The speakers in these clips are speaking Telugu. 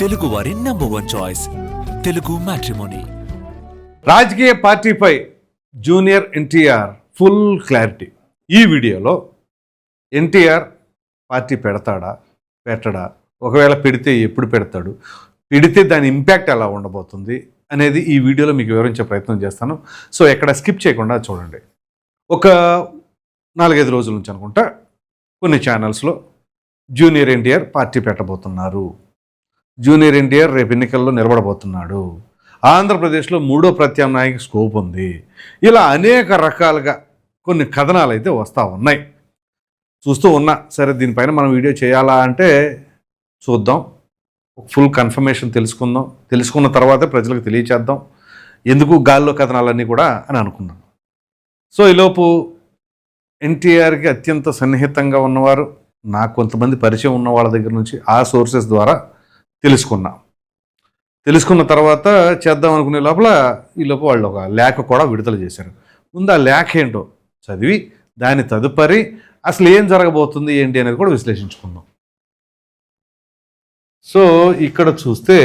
తెలుగు వారి నంబర్ 1 చాయిస్ తెలుగు మ్యాట్రిమోనీ. రాజకీయ పార్టీపై జూనియర్ ఎన్టీఆర్ ఫుల్ క్లారిటీ. ఈ వీడియోలో ఎన్టీఆర్ పార్టీ పెడతాడా పెట్టడా, ఒకవేళ పెడితే ఎప్పుడు పెడతాడు, పెడితే దాని ఇంపాక్ట్ ఎలా ఉండబోతుంది అనేది ఈ వీడియోలో మీకు వివరించే ప్రయత్నం చేస్తాను. సో ఎక్కడ స్కిప్ చేయకుండా చూడండి. ఒక 4-5 రోజుల నుంచి అనుకుంటా కొన్ని ఛానల్స్లో జూనియర్ ఎన్టీఆర్ పార్టీ పెట్టబోతున్నారు, జూనియర్ ఎన్టీఆర్ రేపు ఎన్నికల్లో నిలబడబోతున్నాడు, ఆంధ్రప్రదేశ్లో 3వ ప్రత్యామ్నాయకి స్కోప్ ఉంది, ఇలా అనేక రకాలుగా కొన్ని కథనాలు అయితే వస్తూ ఉన్నాయి. చూస్తూ ఉన్నా. సరే, దీనిపైన మనం వీడియో చేయాలా అంటే చూద్దాం, ఫుల్ కన్ఫర్మేషన్ తెలుసుకుందాం, తెలుసుకున్న తర్వాతే ప్రజలకు తెలియచేద్దాం ఎందుకు గాల్లో కథనాలన్నీ కూడా అని అనుకున్నాను. సో ఈలోపు ఎన్టీఆర్కి అత్యంత సన్నిహితంగా ఉన్నవారు, నాకు కొంతమంది పరిచయం ఉన్న వాళ్ళ దగ్గర నుంచి ఆ సోర్సెస్ ద్వారా తెలుసుకున్న తర్వాత చేద్దాం అనుకునే లోపల ఈలోపు వాళ్ళు ఒక లేఖ కూడా విడుదల చేశారు. ముందు ఆ లేఖ ఏంటో చదివి దాని తదుపరి అసలు ఏం జరగబోతుంది ఏంటి అనేది కూడా విశ్లేషించుకుందాం. సో ఇక్కడ చూస్తే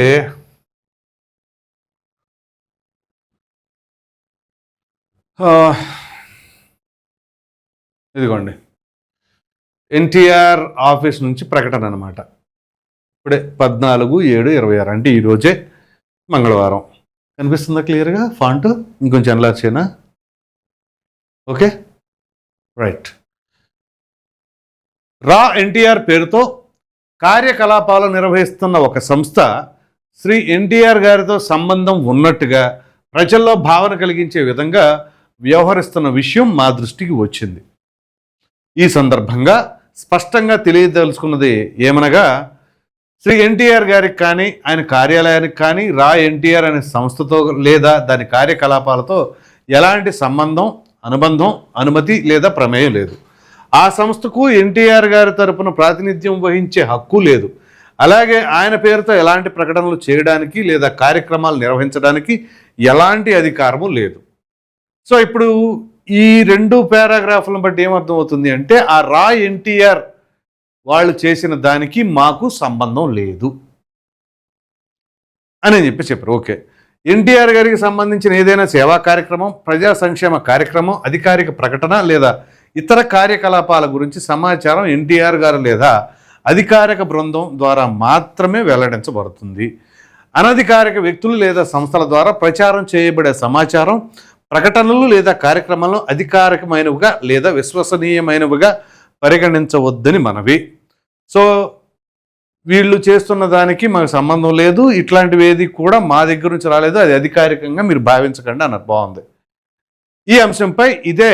ఇదిగోండి, ఎన్టీఆర్ ఆఫీస్ నుంచి ప్రకటన అనమాట. ఇప్పుడే 14/7/26 అంటే ఈరోజే మంగళవారం. కనిపిస్తుందా క్లియర్గా ఫాంట్? ఇంకొంచెం ఎన్లార్చేనా? Okay, right. రా ఎన్టీఆర్ పేరుతో కార్యకలాపాలు నిర్వహిస్తున్న ఒక సంస్థ శ్రీ ఎన్టీఆర్ గారితో సంబంధం ఉన్నట్టుగా ప్రజల్లో భావన కలిగించే విధంగా వ్యవహరిస్తున్న విషయం మా దృష్టికి వచ్చింది. ఈ సందర్భంగా స్పష్టంగా తెలియదలుచుకున్నది ఏమనగా, శ్రీ ఎన్టీఆర్ గారికి కానీ ఆయన కార్యాలయానికి కానీ రా ఎన్టీఆర్ అనే సంస్థతో లేదా దాని కార్యకలాపాలతో ఎలాంటి సంబంధం, అనుబంధం, అనుమతి లేదా ప్రమేయం లేదు. ఆ సంస్థకు ఎన్టీఆర్ గారి తరపున ప్రాతినిధ్యం వహించే హక్కు లేదు. అలాగే ఆయన పేరుతో ఎలాంటి ప్రకటనలు చేయడానికి లేదా కార్యక్రమాలు నిర్వహించడానికి ఎలాంటి అధికారము లేదు. సో ఇప్పుడు ఈ 2 పారాగ్రాఫ్లను బట్టి ఏమర్థం అవుతుంది అంటే, ఆ రా ఎన్టీఆర్ వాళ్ళు చేసిన దానికి మాకు సంబంధం లేదు అని చెప్పారు. ఓకే, ఎన్టీఆర్ గారికి సంబంధించిన ఏదైనా సేవా కార్యక్రమం, ప్రజా సంక్షేమ కార్యక్రమం, అధికారిక ప్రకటన లేదా ఇతర కార్యకలాపాల గురించి సమాచారం ఎన్టీఆర్ గారు లేదా అధికారిక బృందం ద్వారా మాత్రమే వెల్లడించబడుతుంది. అనధికారిక వ్యక్తులు లేదా సంస్థల ద్వారా ప్రచారం చేయబడే సమాచారం, ప్రకటనలు లేదా కార్యక్రమాలను అధికారికమైనవిగా లేదా విశ్వసనీయమైనవిగా పరిగణించవద్దని మనవి. సో వీళ్ళు చేస్తున్న దానికి మాకు సంబంధం లేదు, ఇట్లాంటివి ఏది కూడా మా దగ్గర నుంచి రాలేదు, అది అధికారికంగా మీరు భావించకండి అన్నది. బాగుంది. ఈ అంశంపై ఇదే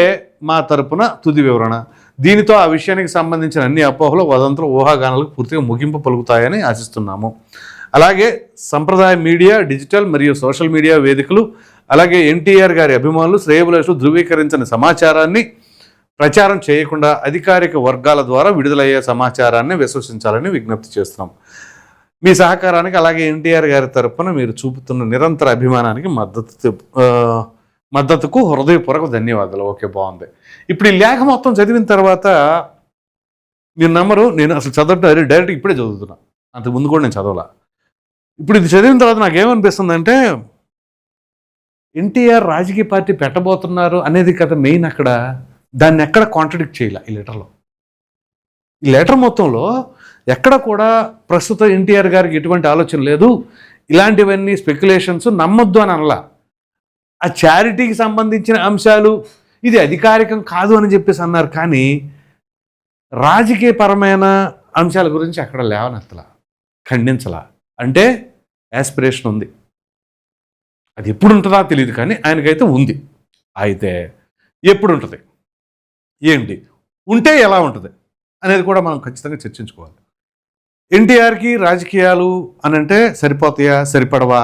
మా తరపున తుది వివరణ. దీనితో ఆ విషయానికి సంబంధించిన అన్ని అపోహలు, వదంతులు, ఊహాగానాలకు పూర్తిగా ముగింపు పలుకుతాయని ఆశిస్తున్నాము. అలాగే సంప్రదాయ మీడియా, డిజిటల్ మరియు సోషల్ మీడియా వేదికలు, అలాగే ఎన్టీఆర్ గారి అభిమానులు, శ్రేయోభిలాషులు ధృవీకరించిన సమాచారాన్ని ప్రచారం చేయకుండా అధికారిక వర్గాల ద్వారా విడుదలయ్యే సమాచారాన్ని విశ్వసించాలని విజ్ఞప్తి చేస్తున్నాం. మీ సహకారానికి అలాగే ఎన్టీఆర్ గారి తరపున మీరు చూపుతున్న నిరంతర అభిమానానికి మద్దతుకు హృదయపూర్వక ధన్యవాదాలు. ఓకే, బాగుంది. ఇప్పుడు ఈ లేఖ మొత్తం చదివిన తర్వాత మీరు నమ్మరు, నేను అసలు చదవటం డైరెక్ట్ ఇప్పుడే చదువుతున్నా, అంతకుముందు కూడా నేను చదవాల. ఇప్పుడు ఇది చదివిన తర్వాత నాకేమనిపిస్తుందంటే, ఎన్టీఆర్ రాజకీయ పార్టీ పెట్టబోతున్నారు అనేది కదా మెయిన్. అక్కడ దాన్ని ఎక్కడ కాంట్రడిక్ట్ చేయాల ఈ లెటర్లో. ఈ లెటర్ మొత్తంలో ఎక్కడ కూడా ప్రస్తుత ఎన్టీఆర్ గారికి ఎటువంటి ఆలోచన లేదు, ఇలాంటివన్నీ స్పెక్యులేషన్స్ నమ్మొద్దు అని అనలా. ఆ చారిటీకి సంబంధించిన అంశాలు ఇది అధికారికం కాదు అని చెప్పేసి అన్నారు, కానీ రాజకీయపరమైన అంశాల గురించి అక్కడ లేవనెత్తలా, ఖండించలా. అంటే యాస్పిరేషన్ ఉంది, అది ఎప్పుడు ఉంటుందా తెలియదు, కానీ ఆయనకైతే ఉంది. అయితే ఎప్పుడు ఉంటుంది, ఏంటి, ఉంటే ఎలా ఉంటుంది అనేది కూడా మనం ఖచ్చితంగా చర్చించుకోవాలి. ఎన్టీఆర్కి రాజకీయాలు అని అంటే సరిపోతాయా, సరిపడవా?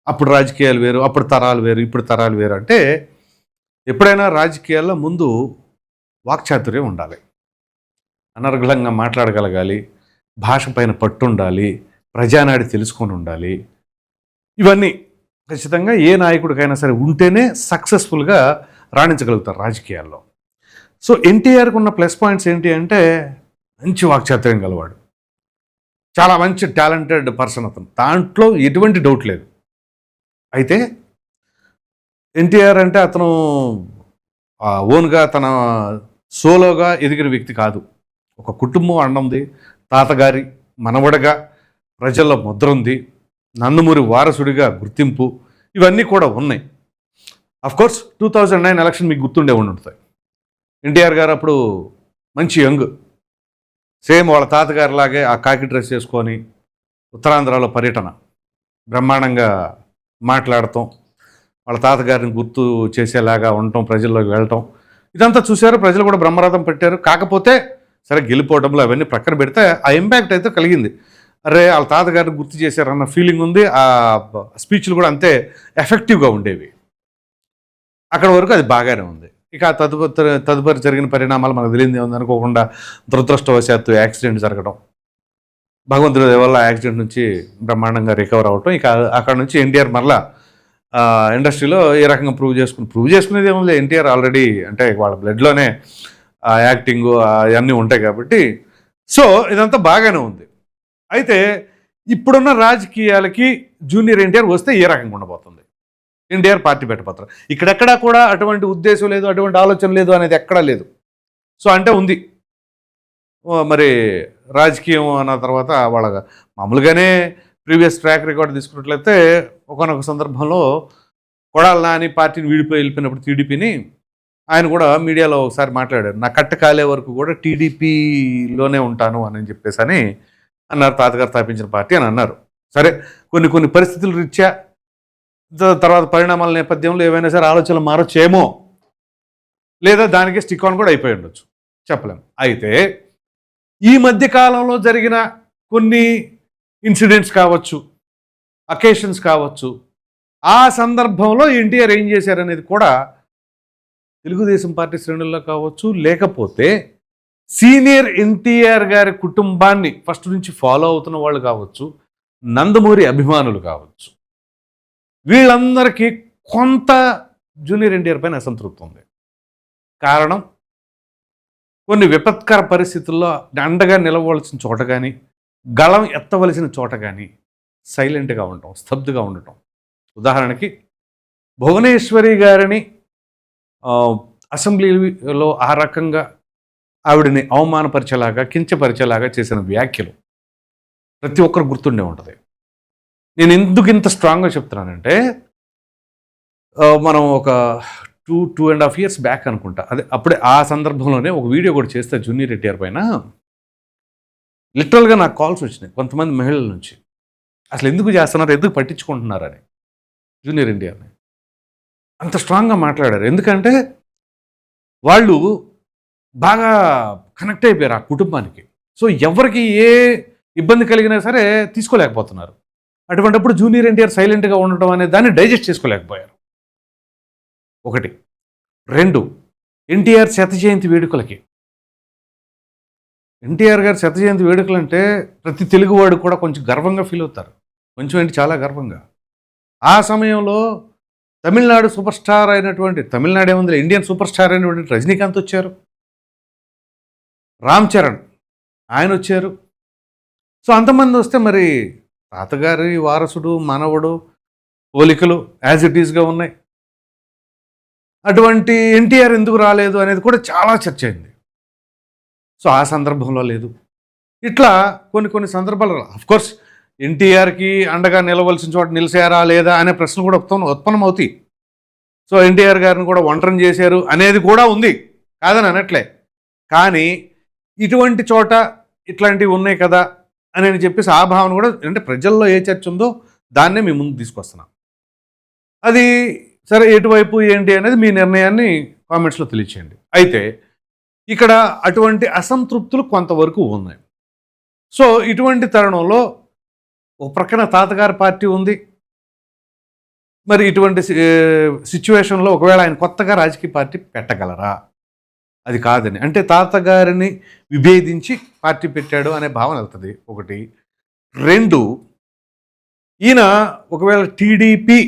అప్పుడు రాజకీయాలు వేరు, అప్పుడు తరాలు వేరు, ఇప్పుడు తరాలు వేరు. అంటే ఎప్పుడైనా రాజకీయాల్లో ముందు వాక్చాతుర్యం ఉండాలి, అనర్గళంగా మాట్లాడగలగాలి, భాష పైన పట్టు ఉండాలి, ప్రజానాడి తెలుసుకొని ఉండాలి. ఇవన్నీ ఖచ్చితంగా ఏ నాయకుడికైనా సరే ఉంటేనే సక్సెస్ఫుల్గా రాణించగలుగుతారు రాజకీయాల్లో. సో ఎన్టీఆర్కి ఉన్న ప్లస్ పాయింట్స్ ఏంటి అంటే, మంచి వాక్చాతుర్యం గలవాడు, చాలా మంచి టాలెంటెడ్ పర్సన్ అతను, దాంట్లో ఎటువంటి డౌట్ లేదు. అయితే ఎన్టీఆర్ అంటే అతను ఓన్గా తన సోలోగా ఎదిగిన వ్యక్తి కాదు. ఒక కుటుంబం అన్నంది, తాతగారి మనవడగా ప్రజల్లో ముద్ర ఉంది, నందమూరి వారసుడిగా గుర్తింపు, ఇవన్నీ కూడా ఉన్నాయి. అఫ్కోర్స్ 2009 ఎలక్షన్ మీకు గుర్తుండే ఉంటుంది. ఎన్టీఆర్ గారు అప్పుడు మంచి యంగ్, సేమ్ వాళ్ళ తాతగారిలాగే ఆ కాకి డ్రెస్ చేసుకొని ఉత్తరాంధ్రలో పర్యటన, బ్రహ్మాండంగా మాట్లాడటం, వాళ్ళ తాతగారిని గుర్తు చేసేలాగా ఉండటం, ప్రజల్లోకి వెళ్ళటం, ఇదంతా చూశారు. ప్రజలు కూడా బ్రహ్మరథం పెట్టారు. కాకపోతే సరే గెలిపోవడంలో అవన్నీ ప్రక్కన పెడితే ఆ ఇంపాక్ట్ అయితే కలిగింది. అరే వాళ్ళ తాతగారిని గుర్తు చేశారన్న ఫీలింగ్ ఉంది. ఆ స్పీచ్లు కూడా అంతే ఎఫెక్టివ్గా ఉండేవి. అక్కడ వరకు అది బాగానే ఉంది. ఇక తదుపరి జరిగిన పరిణామాలు మనకు తెలియదు ఏముంది అనుకోకుండా దురదృష్టవశాత్తు యాక్సిడెంట్ జరగడం, భగవంతుడి దయ వల్ల యాక్సిడెంట్ నుంచి బ్రహ్మాండంగా రికవర్ అవటం, ఇక అక్కడ నుంచి ఎన్టీఆర్ మరలా ఇండస్ట్రీలో ఏ రకంగా ప్రూవ్ చేసుకునేది ఏముంది. ఎన్టీఆర్ ఆల్రెడీ అంటే వాళ్ళ బ్లడ్లోనే యాక్టింగ్ అవన్నీ ఉంటాయి కాబట్టి సో ఇదంతా బాగానే ఉంది. అయితే ఇప్పుడున్న రాజకీయాలకి జూనియర్ ఎన్టీఆర్ వస్తే ఏ రకంగా ఉండబోతుంది, ఎన్టీఆర్ పార్టీ పెట్టబోతారు. ఇక్కడెక్కడా కూడా అటువంటి ఉద్దేశం లేదు, అటువంటి ఆలోచన లేదు అనేది ఎక్కడా లేదు. సో అంటే ఉంది మరి రాజకీయం అన్న తర్వాత వాళ్ళ మామూలుగానే ప్రీవియస్ ట్రాక్ రికార్డ్ తీసుకున్నట్లయితే ఒకనొక సందర్భంలో కొడాలి నాని పార్టీని వెళ్ళిపోయినప్పుడు టీడీపీని ఆయన కూడా మీడియాలో ఒకసారి మాట్లాడారు. నా కట్ట కాలే వరకు కూడా టీడీపీలోనే ఉంటాను అని చెప్పేసి అని అన్నారు. తాతగారు స్థాపించిన పార్టీ అని అన్నారు. సరే కొన్ని పరిస్థితుల రీత్యా తర్వాత పరిణామాల నేపథ్యంలో ఏవైనా సరే ఆలోచనలు మారొచ్చేమో, లేదా దానికి స్టిక్ ఆన్ కూడా అయిపోయి ఉండొచ్చు, చెప్పలేము. అయితే ఈ మధ్య కాలంలో జరిగిన కొన్ని ఇన్సిడెంట్స్ కావచ్చు, అకేషన్స్ కావచ్చు, ఆ సందర్భంలో ఎన్టీఆర్ ఏం చేశారనేది కూడా తెలుగుదేశం పార్టీ శ్రేణుల్లో కావచ్చు, లేకపోతే సీనియర్ ఎన్టీఆర్ గారి కుటుంబాన్ని ఫస్ట్ నుంచి ఫాలో అవుతున్న వాళ్ళు కావచ్చు, నందమూరి అభిమానులు కావచ్చు, వీళ్ళందరికీ కొంత జూనియర్ ఎన్టీఆర్ పైన అసంతృప్తి ఉంది. కారణం కొన్ని విపత్కర పరిస్థితుల్లో అండగా నిలవలసిన చోట కానీ, గళం ఎత్తవలసిన చోట కానీ సైలెంట్గా ఉండటం, స్తబ్దుగా ఉండటం. ఉదాహరణకి భువనేశ్వరి గారిని అసెంబ్లీలో ఆ రకంగా ఆవిడని అవమానపరిచేలాగా, కించపరిచేలాగా చేసిన వ్యాఖ్యలు ప్రతి ఒక్కరు గుర్తుండే ఉంటుంది. నేను ఎందుకు ఇంత స్ట్రాంగ్గా చెప్తున్నానంటే మనం ఒక 2.5 years బ్యాక్ అనుకుంటా, అప్పుడే ఆ సందర్భంలోనే ఒక వీడియో కూడా చేస్తే జూనియర్ ఎన్టీఆర్ పైన లిటరల్గా నాకు కాల్స్ వచ్చినాయి కొంతమంది మహిళల నుంచి. అసలు ఎందుకు చేస్తున్నారు, ఎందుకు పట్టించుకుంటున్నారని జూనియర్ ఎన్టీఆర్ని అంత స్ట్రాంగ్గా మాట్లాడారు. ఎందుకంటే వాళ్ళు బాగా కనెక్ట్ అయిపోయారు ఆ కుటుంబానికి. సో ఎవరికి ఏ ఇబ్బంది కలిగినా సరే తీసుకోలేకపోతున్నారు. అటువంటిప్పుడు జూనియర్ ఎన్టీఆర్ సైలెంట్గా ఉండటం అనే దాన్ని డైజెస్ట్ చేసుకోలేకపోయారు. ఒకటి. 2, ఎన్టీఆర్ శత జయంతి వేడుకలకి, ఎన్టీఆర్ గారి శత జయంతి వేడుకలు అంటే ప్రతి తెలుగువాడు కూడా కొంచెం గర్వంగా ఫీల్ అవుతారు. కొంచెం ఏంటి, చాలా గర్వంగా. ఆ సమయంలో తమిళనాడు సూపర్ స్టార్ అయినటువంటి, తమిళనాడు ఏముంది, ఇండియన్ సూపర్ స్టార్ అయినటువంటి రజనీకాంత్ వచ్చారు, రామ్ చరణ్ ఆయన వచ్చారు. సో అంతమంది వస్తే మరి తాతగారి వారసుడు, మనవడు పోలికలు యాజ్ ఇట్ ఈస్గా ఉన్నాయి. అటువంటి ఎన్టీఆర్ ఎందుకు రాలేదు అనేది కూడా చాలా చర్చ అయింది. సో ఆ సందర్భంలో లేదు. ఇట్లా కొన్ని సందర్భాలు అఫ్కోర్స్ ఎన్టీఆర్కి అండగా నిలవలసిన చోట నిలిచారా లేదా అనే ప్రశ్నలు కూడా ఉత్పన్నమవుతాయి. సో ఎన్టీఆర్ గారిని కూడా ఒంటరిని చేశారు అనేది కూడా ఉంది, కాదని అనట్లే. కానీ ఇటువంటి చోట ఇట్లాంటివి ఉన్నాయి కదా అని చెప్పేసి ఆ భావన కూడా, అంటే ప్రజల్లో ఏ చర్చ ఉందో దాన్నే మీ ముందు తీసుకొస్తున్నాం. అది సరే ఎటువైపు ఏంటి అనేది మీ నిర్ణయాన్ని కామెంట్స్లో తెలియచేయండి. అయితే ఇక్కడ అటువంటి అసంతృప్తులు కొంతవరకు ఉన్నాయి. సో ఇటువంటి తరుణంలో ఒక ప్రక్కన తాతగారి పార్టీ ఉంది. మరి ఇటువంటి సిచ్యువేషన్లో ఒకవేళ ఆయన కొత్తగా రాజకీయ పార్టీ పెట్టగలరా? అది కాదని, అంటే తాతగారిని విభేదించి పార్టీ పెట్టాడు అనే భావన వెళ్తుంది. 1. 2, ఈయన ఒకవేళ టీడీపీ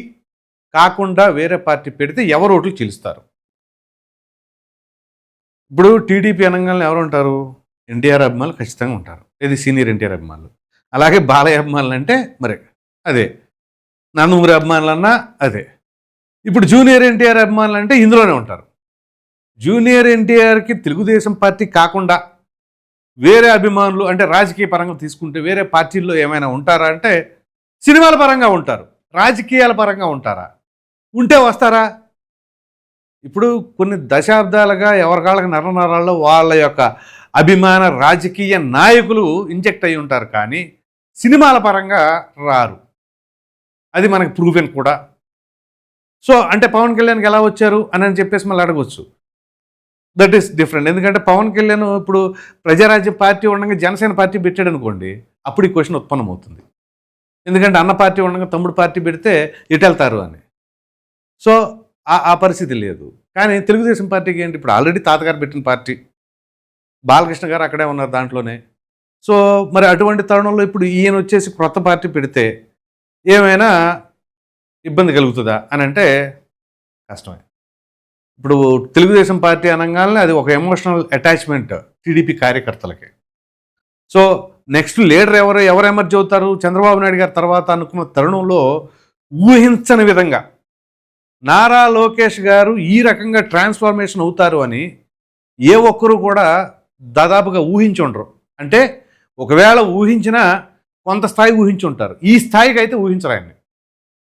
కాకుండా వేరే పార్టీ పెడితే ఎవరు ఓట్లు చీలుస్తారు? ఇప్పుడు టీడీపీ అనగానే ఎవరు ఉంటారు? ఎన్టీఆర్ అభిమానులు ఖచ్చితంగా ఉంటారు. ఇది సీనియర్ ఎన్టీఆర్ అభిమానులు. అలాగే బాలయ్య అభిమానులు అంటే మరి అదే, నందమూరి అభిమానులన్నా అదే. ఇప్పుడు జూనియర్ ఎన్టీఆర్ అభిమానులు అంటే ఇందులోనే ఉంటారు. జూనియర్ ఎన్టీఆర్కి తెలుగుదేశం పార్టీ కాకుండా వేరే అభిమానులు అంటే రాజకీయ పరంగా తీసుకుంటే వేరే పార్టీల్లో ఏమైనా ఉంటారా అంటే సినిమాల పరంగా ఉంటారు, రాజకీయాల పరంగా ఉంటారా? ఉంటే వస్తారా? ఇప్పుడు కొన్ని దశాబ్దాలుగా ఎవరికాళ్ళకి నరనరాల్లో వాళ్ళ యొక్క అభిమాన రాజకీయ నాయకులు ఇంజెక్ట్ అయి ఉంటారు, కానీ సినిమాల పరంగా రారు. అది మనకి ప్రూఫెన్ కూడా. సో అంటే పవన్ కళ్యాణ్కి ఎలా వచ్చారు అని చెప్పేసి మళ్ళీ అడగవచ్చు. That is different. ఎందుకంటే పవన్ కళ్యాణ్ ఇప్పుడు ప్రజారాజ్యం పార్టీ ఉండగా జనసేన పార్టీ పెట్టాడు అనుకోండి, అప్పుడు ఈ క్వశ్చన్ ఉత్పన్నమవుతుంది. ఎందుకంటే అన్న పార్టీ ఉండగా తమ్ముడు పార్టీ పెడితే ఎటు వెళ్తారు అని. సో ఆ పరిస్థితి లేదు. కానీ తెలుగుదేశం పార్టీకి ఏంటి, ఇప్పుడు ఆల్రెడీ తాతగారు పెట్టిన పార్టీ, బాలకృష్ణ గారు అక్కడే ఉన్నారు దాంట్లోనే. సో మరి అటువంటి తరుణంలో ఇప్పుడు ఈయన వచ్చేసి కొత్త పార్టీ పెడితే ఏమైనా ఇబ్బంది కలుగుతుందా అని అంటే కష్టమే. ఇప్పుడు తెలుగుదేశం పార్టీ అనగానే అది ఒక ఎమోషనల్ అటాచ్మెంట్ టీడీపీ కార్యకర్తలకి. సో నెక్స్ట్ లీడర్ ఎవరు ఎమర్జ్ అవుతారు చంద్రబాబు నాయుడు గారి తర్వాత అనుకున్న తరుణంలో ఊహించని విధంగా నారా లోకేష్ గారు ఈ రకంగా ట్రాన్స్ఫార్మేషన్ అవుతారు అని ఏ ఒక్కరూ కూడా దాదాపుగా ఊహించుండరు. అంటే ఒకవేళ ఊహించినా కొంత స్థాయి ఊహించుంటారు, ఈ స్థాయికి అయితే ఊహించరు ఆయన్ని.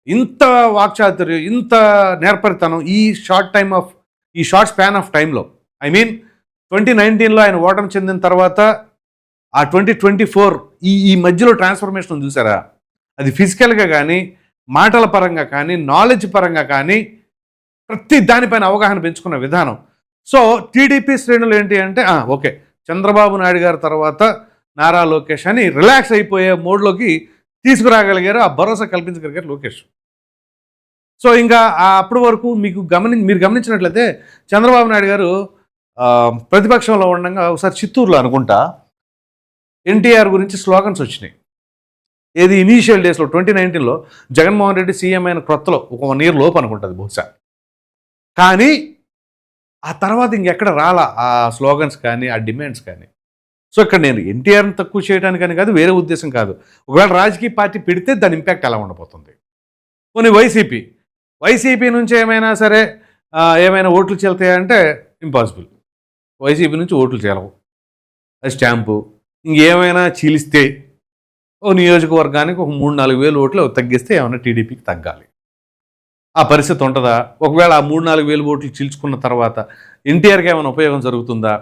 ఇంత వాక్చాతుర్యం, ఇంత నేర్పరితనం ఈ షార్ట్ స్పాన్ ఆఫ్ టైంలో, ఐ మీన్ 2019లో ఆయన ఓటమి చెందిన తర్వాత ఆ 2024 ఈ మధ్యలో ట్రాన్స్ఫర్మేషన్ చూసారా, అది ఫిజికల్గా కానీ మాటల పరంగా కానీ నాలెడ్జ్ పరంగా కానీ ప్రతి దానిపైన అవగాహన పెంచుకున్న విధానం. సో టీడీపీ శ్రేణులు ఏంటి అంటే ఓకే చంద్రబాబు నాయుడు గారి తర్వాత నారా లోకేష్ అని రిలాక్స్ అయిపోయే మోడ్లోకి తీసుకురాగలిగారు, ఆ భరోసా కల్పించగలిగారు లోకేష్. సో ఇంకా అప్పటి వరకు మీరు గమనించినట్లయితే చంద్రబాబు నాయుడు గారు ప్రతిపక్షంలో ఉండగా ఒకసారి చిత్తూరులో అనుకుంటా ఎన్టీఆర్ గురించి స్లోగన్స్ వచ్చినాయి. ఏది ఇనీషియల్ డేస్లో 2019లో జగన్మోహన్ రెడ్డి సీఎం అయిన క్రొత్తలో ఒక 1 year లోపు అనుకుంటుంది బహుశా. కానీ ఆ తర్వాత ఇంకెక్కడ రాలా ఆ స్లోగన్స్ కానీ ఆ డిమాండ్స్ కానీ. సో ఇక్కడ నేను ఎన్టీఆర్ని తక్కువ చేయడానికని కాదు, వేరే ఉద్దేశం కాదు. ఒకవేళ రాజకీయ పార్టీ పెడితే దాని ఇంపాక్ట్ ఎలా ఉండబోతుంది. కొన్ని వైసీపీ నుంచి ఏమైనా సరే ఏమైనా ఓట్లు చెల్తాయంటే ఇంపాసిబుల్. వైసీపీ నుంచి ఓట్లు చెలవు, అది స్టాంపు. ఇంకేమైనా చీలిస్తే ఓ నియోజకవర్గానికి ఒక 3-4 వేలు ఓట్లు తగ్గిస్తే ఏమైనా టీడీపీకి తగ్గాలి, ఆ పరిస్థితి ఉంటుందా? ఒకవేళ ఆ 3-4 వేలు ఓట్లు చీల్చుకున్న తర్వాత ఎన్టీఆర్కి ఏమైనా ఉపయోగం జరుగుతుందా,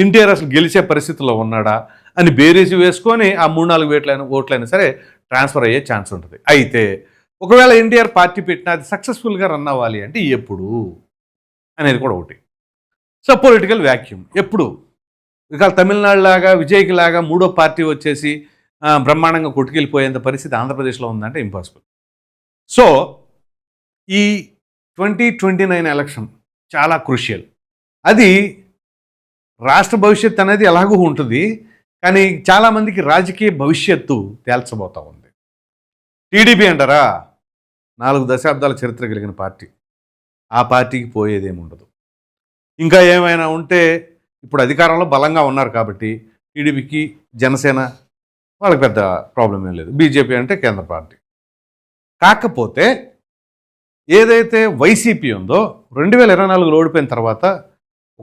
ఎన్టీఆర్ అసలు గెలిచే పరిస్థితిలో ఉన్నాడా అని బేరీజు వేసుకొని ఆ 3-4 ఓట్లైనా సరే ట్రాన్స్ఫర్ అయ్యే ఛాన్స్ ఉంటుంది. అయితే ఒకవేళ ఎన్టీఆర్ పార్టీ పెట్టినా అది సక్సెస్ఫుల్గా రన్ అవ్వాలి అంటే ఎప్పుడు అనేది కూడా ఒకటి. సో పొలిటికల్ వ్యాక్యూమ్ ఎప్పుడు ఇక తమిళనాడు లాగా విజయ్కి లాగా 3వ పార్టీ వచ్చేసి బ్రహ్మాండంగా కొట్టుకెళ్ళిపోయేంత పరిస్థితి ఆంధ్రప్రదేశ్లో ఉందంటే ఇంపాసిబుల్. సో ఈ 2029 ఎలక్షన్ చాలా క్రూషియల్. అది రాష్ట్ర భవిష్యత్తు అనేది ఎలాగూ ఉంటుంది, కానీ చాలామందికి రాజకీయ భవిష్యత్తు తేల్చబోతా ఉంది. టీడీపీ అంటారా 4 దశాబ్దాల చరిత్ర కలిగిన పార్టీ, ఆ పార్టీకి పోయేదేముండదు. ఇంకా ఏమైనా ఉంటే ఇప్పుడు అధికారంలో బలంగా ఉన్నారు కాబట్టి టీడీపీకి జనసేన వాళ్ళకి పెద్ద ప్రాబ్లం ఏం లేదు, బీజేపీ అంటే కేంద్ర పార్టీ. కాకపోతే ఏదైతే వైసీపీ ఉందో 2024లో ఓడిపోయిన తర్వాత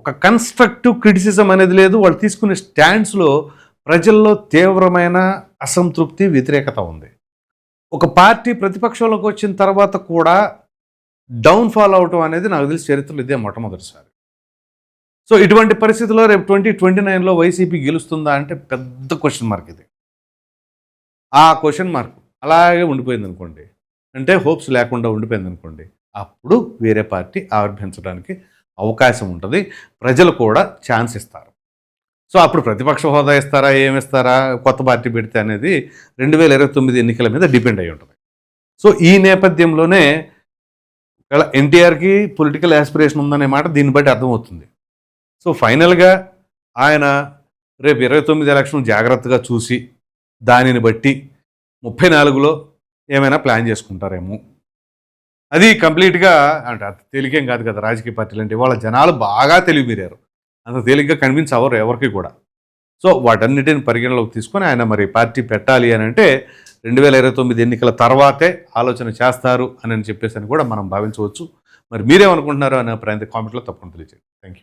ఒక కన్స్ట్రక్టివ్ క్రిటిసిజం అనేది లేదు. వాళ్ళు తీసుకునే స్టాండ్స్లో ప్రజల్లో తీవ్రమైన అసంతృప్తి, వ్యతిరేకత ఉంది. ఒక పార్టీ ప్రతిపక్షంలోకి వచ్చిన తర్వాత కూడా డౌన్ఫాల్ అవటం అనేది నాకు తెలిసి చరిత్రలో ఇదే మొట్టమొదటిసారి. సో ఇటువంటి పరిస్థితుల్లో రేపు 2029లో వైసీపీ గెలుస్తుందా అంటే పెద్ద క్వశ్చన్ మార్క్ ఇది. ఆ క్వశ్చన్ మార్క్ అలాగే ఉండిపోయింది అనుకోండి, అంటే హోప్స్ లేకుండా ఉండిపోయింది అనుకోండి, అప్పుడు వేరే పార్టీ ఆవిర్భించడానికి అవకాశం ఉంటుంది, ప్రజలు కూడా ఛాన్స్ ఇస్తారు. సో అప్పుడు ప్రతిపక్ష హోదా ఇస్తారా, ఏమిస్తారా, కొత్త పార్టీ పెడితే అనేది 2029 ఎన్నికల మీద డిపెండ్ అయి ఉంటుంది. సో ఈ నేపథ్యంలోనే ఎన్టీఆర్కి పొలిటికల్ యాస్పిరేషన్ ఉందనే మాట దీన్ని బట్టి అర్థమవుతుంది. సో ఫైనల్గా ఆయన రేపు 29 ఎలక్షన్ జాగ్రత్తగా చూసి దానిని బట్టి 34లో ఏమైనా ప్లాన్ చేసుకుంటారేమో. అది కంప్లీట్గా అంటే అంత తేలికేం కాదు కదా రాజకీయ పార్టీలు అంటే. వాళ్ళ జనాలు బాగా తెలివిమీరారు, అంత తేలిగ్గా కన్విన్స్ అవ్వరు ఎవరికి కూడా. సో వాటన్నిటిని పరిగణలోకి తీసుకొని ఆయన మరి పార్టీ పెట్టాలి అని అంటే 2029 ఎన్నికల తర్వాతే ఆలోచన చేస్తారు అని చెప్పేసి కూడా మనం భావించవచ్చు. మరి మీరేమనుకుంటున్నారో అనే అభిప్రాయం కామెంట్లో తప్పకుండా తెలియజేయండి. Thank you.